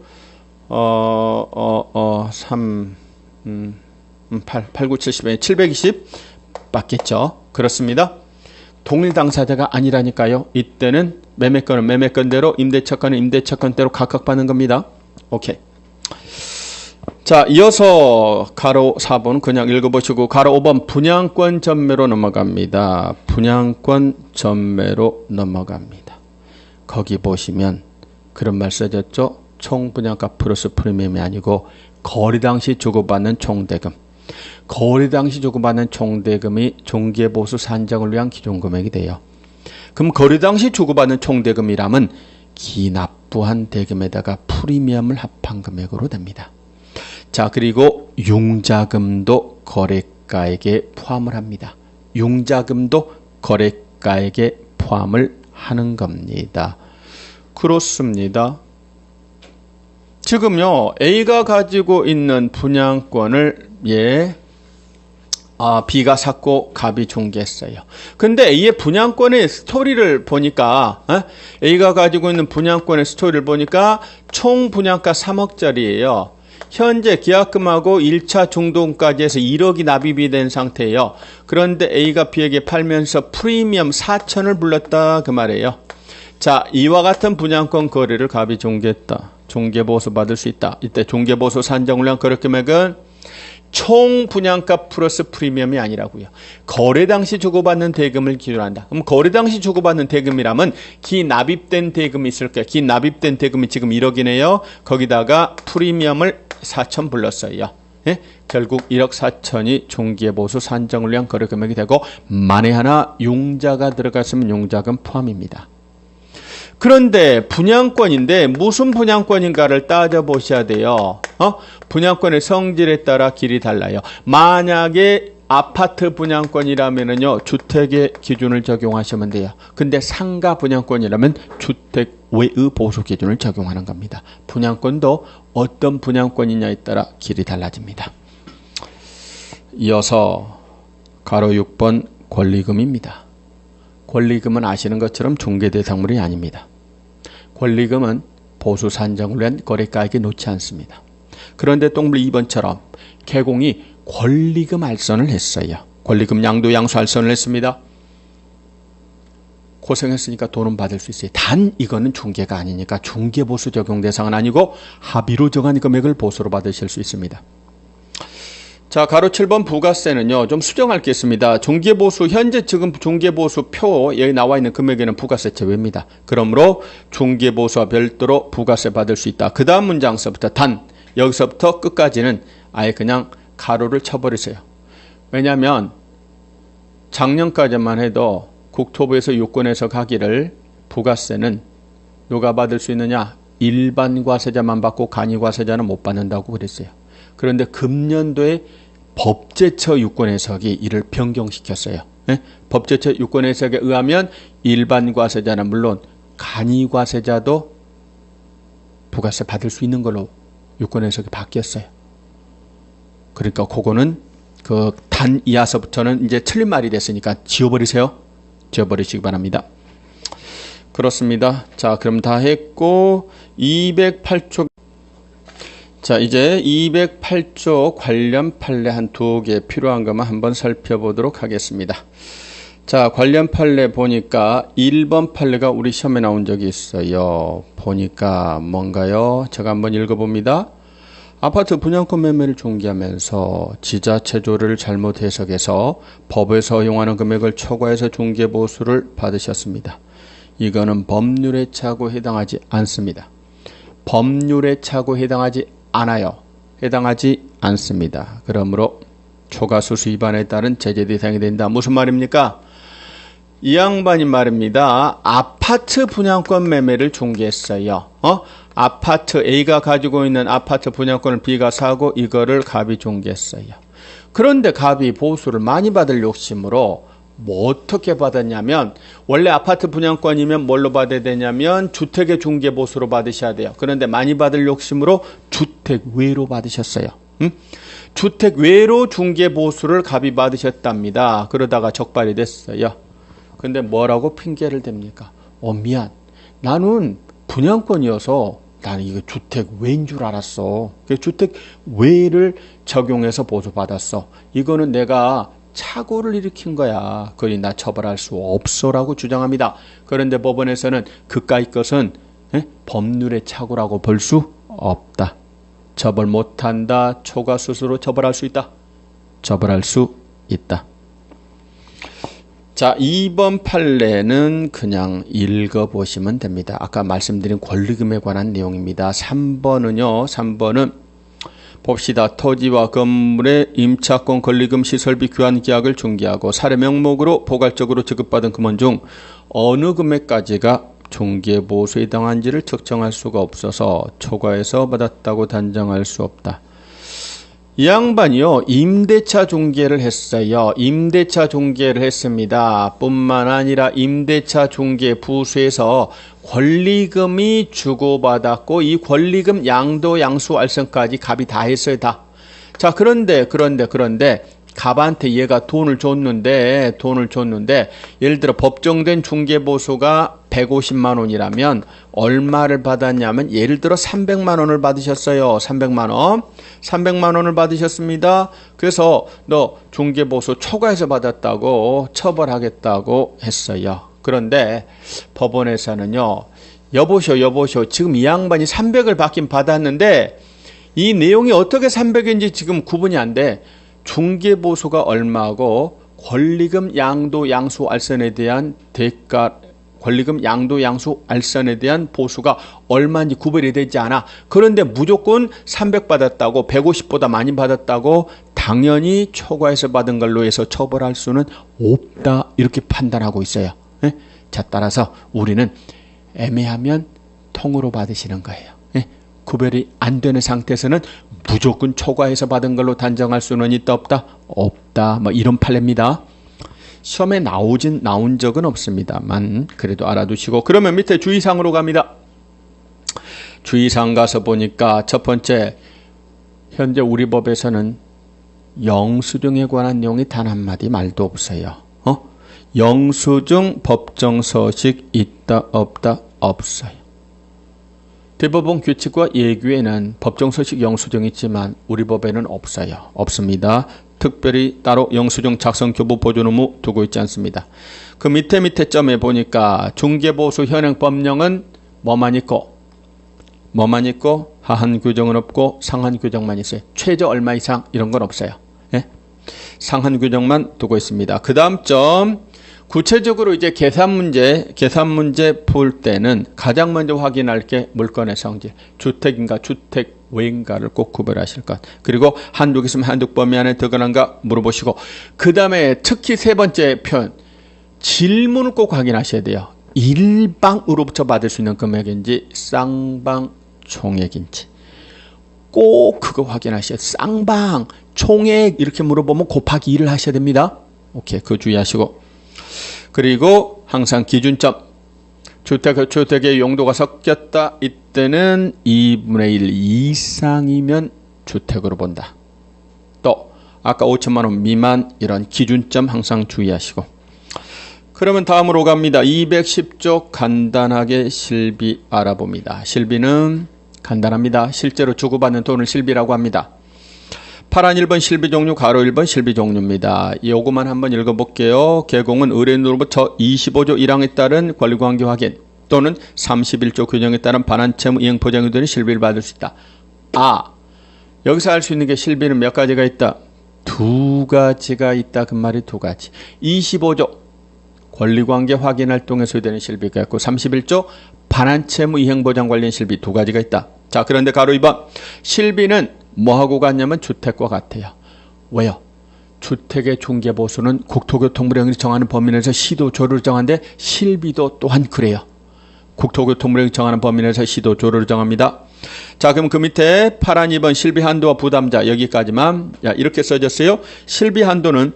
3, 8, 9, 70에 720 받겠죠? 그렇습니다. 동일 당사자가 아니라니까요. 이때는 매매건은 매매건대로, 임대차건은 임대차건대로 각각 받는 겁니다. 오케이. 자, 이어서 가로 4번 그냥 읽어보시고 가로 5번 분양권 전매로 넘어갑니다. 분양권 전매로 넘어갑니다. 거기 보시면 그런 말 써졌죠. 총 분양가 플러스 프리미엄이 아니고 거래 당시 주고받는 총대금. 거래 당시 주고받는 총대금이 종계보수 산정을 위한 기존금액이 돼요. 그럼 거래 당시 주고받는 총대금이라면 기납부한 대금에다가 프리미엄을 합한 금액으로 됩니다. 자, 그리고 융자금도 거래가액에 포함을 합니다. 융자금도 거래가액에 포함을 하는 겁니다. 그렇습니다. 지금요, A가 가지고 있는 분양권을 B가 샀고 갑이 중개했어요. 근데 A의 분양권의 스토리를 보니까 A가 가지고 있는 분양권의 스토리를 보니까 총 분양가 3억짜리예요. 현재 계약금하고 1차 중도금까지 해서 1억이 납입이 된 상태예요. 그런데 A가 B에게 팔면서 프리미엄 4천을 불렀다 그 말이에요. 자, 이와 같은 분양권 거래를 갑이 중개했다. 중개보수 받을 수 있다. 이때 중개보수 산정을 위한 거래금액은 총 분양가 플러스 프리미엄이 아니라고요. 거래 당시 주고받는 대금을 기준으로 한다. 그럼 거래 당시 주고받는 대금이라면 기납입된 대금이 있을 거예요. 기납입된 대금이 지금 1억이네요. 거기다가 프리미엄을 4천 불렀어요. 예? 결국 1억 4천이 종계보수 산정을 위한 거래 금액이 되고 만에 하나 융자가 들어갔으면 융자금 포함입니다. 그런데 분양권인데 무슨 분양권인가를 따져보셔야 돼요. 분양권의 성질에 따라 길이 달라요. 만약에 아파트 분양권이라면요, 주택의 기준을 적용하시면 돼요. 근데 상가 분양권이라면 주택 외의 보수 기준을 적용하는 겁니다. 분양권도 어떤 분양권이냐에 따라 길이 달라집니다. 이어서 가로 6번 권리금입니다. 권리금은 아시는 것처럼 중개대상물이 아닙니다. 권리금은 보수 산정을 위한 거래가액에 놓지 않습니다. 그런데 동물 2번처럼 개공이 권리금 알선을 했어요. 권리금 양도 양수 알선을 했습니다. 고생했으니까 돈은 받을 수 있어요. 단 이거는 중개가 아니니까 중개보수 적용 대상은 아니고 합의로 정한 금액을 보수로 받으실 수 있습니다. 자, 가로 7번 부가세는요, 좀 수정할 게 있습니다. 종계보수, 현재 지금 종계보수 표, 여기 나와 있는 금액에는 부가세 제외입니다. 그러므로 종계보수와 별도로 부가세 받을 수 있다. 그 다음 문장서부터 여기서부터 끝까지는 아예 그냥 가로를 쳐버리세요. 왜냐하면 작년까지만 해도 국토부에서 요건에서 가기를 부가세는 누가 받을 수 있느냐? 일반 과세자만 받고 간이 과세자는 못 받는다고 그랬어요. 그런데 금년도에 법제처 유권 해석이 이를 변경시켰어요. 법제처 유권 해석에 의하면 일반 과세자는 물론 간이 과세자도 부가세 받을 수 있는 걸로 유권 해석이 바뀌었어요. 그러니까 그거는 그 단 이하서부터는 이제 틀린 말이 됐으니까 지워버리세요. 지워버리시기 바랍니다. 그렇습니다. 자, 그럼 다 했고 208쪽. 자, 이제 208조 관련 판례 한 두 개 필요한 것만 한번 살펴보도록 하겠습니다. 자, 관련 판례 보니까 1번 판례가 우리 시험에 나온 적이 있어요. 보니까 뭔가요? 제가 한번 읽어봅니다. 아파트 분양권 매매를 중개하면서 지자체조를 잘못 해석해서 법에서 허용하는 금액을 초과해서 중개보수를 받으셨습니다. 이거는 법률에 차고 해당하지 않습니다. 법률에 차고 해당하지 않아요. 해당하지 않습니다. 그러므로 초과수수 위반에 따른 제재 대상이 된다. 무슨 말입니까? 이 양반이 말입니다. 아파트 분양권 매매를 중개했어요. 아파트 A가 가지고 있는 아파트 분양권을 B가 사고 이거를 갑이 중개했어요. 그런데 갑이 보수를 많이 받을 욕심으로 뭐 어떻게 받았냐면 원래 아파트 분양권이면 뭘로 받아야 되냐면 주택의 중개 보수로 받으셔야 돼요. 그런데 많이 받을 욕심으로 주택 외로 받으셨어요. 주택 외로 중개 보수를 갑이 받으셨답니다. 그러다가 적발이 됐어요. 근데 뭐라고 핑계를 댑니까? 미안. 나는 분양권이어서 나는 이거 주택 외인 줄 알았어. 주택 외를 적용해서 보수받았어. 이거는 내가 착오를 일으킨 거야. 그러니 나 처벌할 수 없어라고 주장합니다. 그런데 법원에서는 그까이 것은 법률의 착오라고 볼 수 없다. 처벌 못한다. 초과 스스로 처벌할 수 있다. 처벌할 수 있다. 자, 2번 판례는 그냥 읽어보시면 됩니다. 아까 말씀드린 권리금에 관한 내용입니다. 3번은 봅시다. 토지와 건물의 임차권 권리금 시설비 교환 계약을 중개하고 사례 명목으로 포괄적으로 지급받은 금원 중 어느 금액까지가 중개보수에 해당한지를 측정할 수가 없어서 초과해서 받았다고 단정할 수 없다. 이 양반이요, 임대차 중개를 했어요. 임대차 중개를 했습니다. 뿐만 아니라 임대차 중개 부수에서 권리금이 주고받았고 이 권리금 양도 양수 알선까지 갑이 다 했어요. 다. 자, 그런데 갑한테 얘가 돈을 줬는데 예를 들어 법정된 중개보수가 150만 원이라면 얼마를 받았냐면 예를 들어 300만 원을 받으셨어요. 300만 원을 받으셨습니다. 그래서 너 중개보수 초과해서 받았다고 처벌하겠다고 했어요. 그런데 법원에서는요. 여보쇼 지금 이 양반이 300을 받긴 받았는데 이 내용이 어떻게 300인지 지금 구분이 안 돼. 중개보수가 얼마고 권리금 양도 양수 알선에 대한 대가 권리금 양도 양수 알선에 대한 보수가 얼마인지 구별이 되지 않아. 그런데 무조건 300 받았다고 150보다 많이 받았다고 당연히 초과해서 받은 걸로 해서 처벌할 수는 없다. 이렇게 판단하고 있어요. 예? 자, 따라서 우리는 애매하면 통으로 받으시는 거예요. 예? 구별이 안 되는 상태에서는 무조건 초과해서 받은 걸로 단정할 수는 있다 없다? 없다. 뭐 이런 판례입니다. 시험에 나온 적은 없습니다만 그래도 알아두시고 그러면 밑에 주의사항으로 갑니다. 주의사항 가서 보니까 첫 번째 현재 우리 법에서는 영수증에 관한 내용이 단 한마디 말도 없어요. 영수증 법정서식 있다 없다? 없어요. 대법원 규칙과 예규에는 법정서식 영수증이 있지만 우리 법에는 없어요. 없습니다. 특별히 따로 영수증 작성 교부 보존 의무 두고 있지 않습니다. 그 밑에 점에 보니까 중개보수 현행 법령은 뭐만 있고 하한 규정은 없고 상한 규정만 있어요. 최저 얼마 이상 이런 건 없어요. 예? 상한 규정만 두고 있습니다. 그 다음 점 구체적으로 이제 계산 문제 풀 때는 가장 먼저 확인할 게 물건의 성질, 주택인가 주택 외인가를 꼭 구별하실 것. 그리고 한두 개 있으면 한두 범위 안에 들어가는가 물어보시고 그 다음에 특히 세 번째 표현 질문을 꼭 확인하셔야 돼요. 일방으로부터 받을 수 있는 금액인지 쌍방 총액인지 꼭 그거 확인하셔야 돼요. 쌍방 총액 이렇게 물어보면 곱하기 2를 하셔야 됩니다. 오케이, 그거 주의하시고 그리고 항상 기준점 주택의 용도가 섞였다. 이때는 2분의 1 이상이면 주택으로 본다. 또 아까 5천만 원 미만 이런 기준점 항상 주의하시고 그러면 다음으로 갑니다. 210조 간단하게 실비 알아봅니다. 실비는 간단합니다. 실제로 주고받는 돈을 실비라고 합니다. 파란 1번 실비 종류, 가로 1번 실비 종류입니다. 요거만 한번 읽어볼게요. 개공은 의뢰인으로부터 25조 1항에 따른 권리관계 확인 또는 31조 규정에 따른 반환채무 이행 보장이 되는 실비를 받을 수 있다. 여기서 알 수 있는 게 실비는 몇 가지가 있다? 두 가지가 있다. 그 말이 두 가지. 25조 권리관계 확인 활동에 소요되는 실비가 있고 31조 반환채무 이행 보장 관련 실비 두 가지가 있다. 자, 그런데 가로 2번 실비는 뭐하고 같냐면 주택과 같아요. 왜요? 주택의 중개보수는 국토교통부령이 정하는 범위 내에서 시도조를 정하는데 실비도 또한 그래요. 국토교통부령이 정하는 범위 내에서 시도조를 정합니다. 자, 그럼 그 밑에 파란 2번 실비 한도와 부담자 여기까지만. 야, 이렇게 써졌어요. 실비 한도는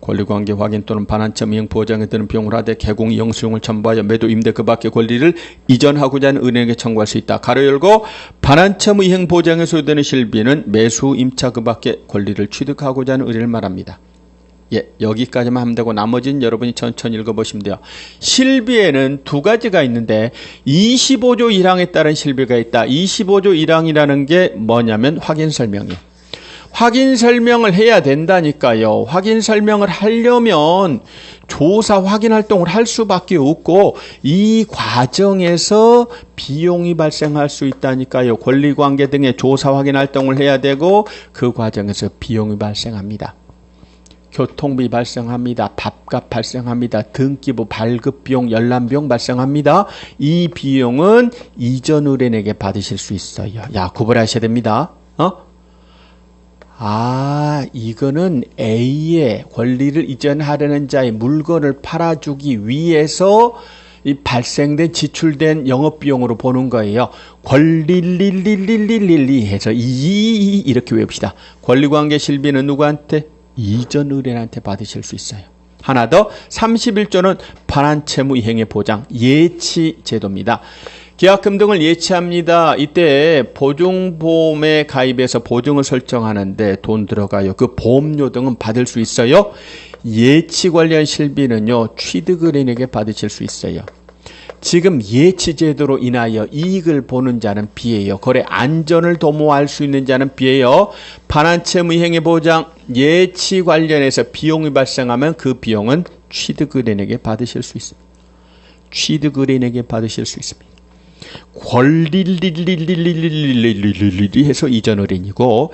권리관계 확인 또는 반환점 이행 보장에 드는 비용을 하되 개공이 영수증을 첨부하여 매도 임대 그 밖의 권리를 이전하고자 하는 은행에게 청구할 수 있다. 가로 열고 반환점 이행 보장에 소요되는 실비는 매수 임차 그 밖의 권리를 취득하고자 하는 의뢰를 말합니다. 예, 여기까지만 하면 되고 나머지는 여러분이 천천히 읽어보시면 돼요. 실비에는 두 가지가 있는데 25조 1항에 따른 실비가 있다. 25조 1항이라는 게 뭐냐면 확인 설명이에요. 확인 설명을 해야 된다니까요. 확인 설명을 하려면 조사 확인 활동을 할 수밖에 없고 이 과정에서 비용이 발생할 수 있다니까요. 권리관계 등의 조사 확인 활동을 해야 되고 그 과정에서 비용이 발생합니다. 교통비 발생합니다. 밥값 발생합니다. 등기부 발급비용, 열람비용 발생합니다. 이 비용은 이전 의뢰인에게 받으실 수 있어요. 야, 구분하셔야 됩니다. 이거는 A의 권리를 이전하려는 자의 물건을 팔아주기 위해서 이 발생된 지출된 영업비용으로 보는 거예요. 권리릴릴릴릴리 해서 이렇게 외웁시다. 권리관계 실비는 누구한테? 이전 의뢰인한테 받으실 수 있어요. 하나 더 31조는 반환채무 이행의 보장 예치 제도입니다. 계약금 등을 예치합니다. 이때 보증보험에 가입해서 보증을 설정하는데 돈 들어가요. 그 보험료 등은 받을 수 있어요. 예치 관련 실비는요. 취득의뢰인에게 받으실 수 있어요. 지금 예치 제도로 인하여 이익을 보는 자는 B예요. 거래 안전을 도모할 수 있는 자는 B예요. 반환채무 이행의 보장 예치 관련해서 비용이 발생하면 그 비용은 취득의뢰인에게 받으실 수 있습니다. 취득의뢰인에게 받으실 수 있습니다. 권리릴릴릴릴릴릴릴리 해서 이전 의뢰인이고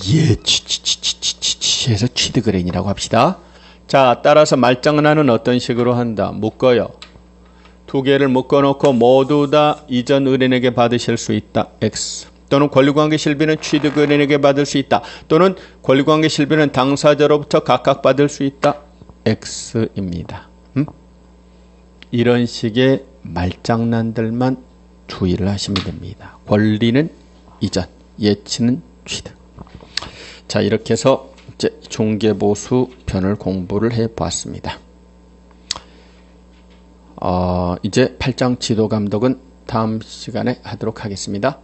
예치치치치치치 해서 취득 의뢰인이라고 합시다. 자, 따라서 말장난은 어떤 식으로 한다? 묶어요. 두 개를 묶어놓고 모두 다 이전 의뢰인에게 받으실 수 있다. X. 또는 권리관계 실비는 취득 의뢰인에게 받을 수 있다. 또는 권리관계 실비는 당사자로부터 각각 받을 수 있다. X입니다. 이런 식의 말장난들만 주의를 하시면 됩니다. 권리는 이전, 예치는 취득. 자, 이렇게 해서 이제 중개보수 편을 공부를 해 보았습니다. 이제 8장 지도감독은 다음 시간에 하도록 하겠습니다.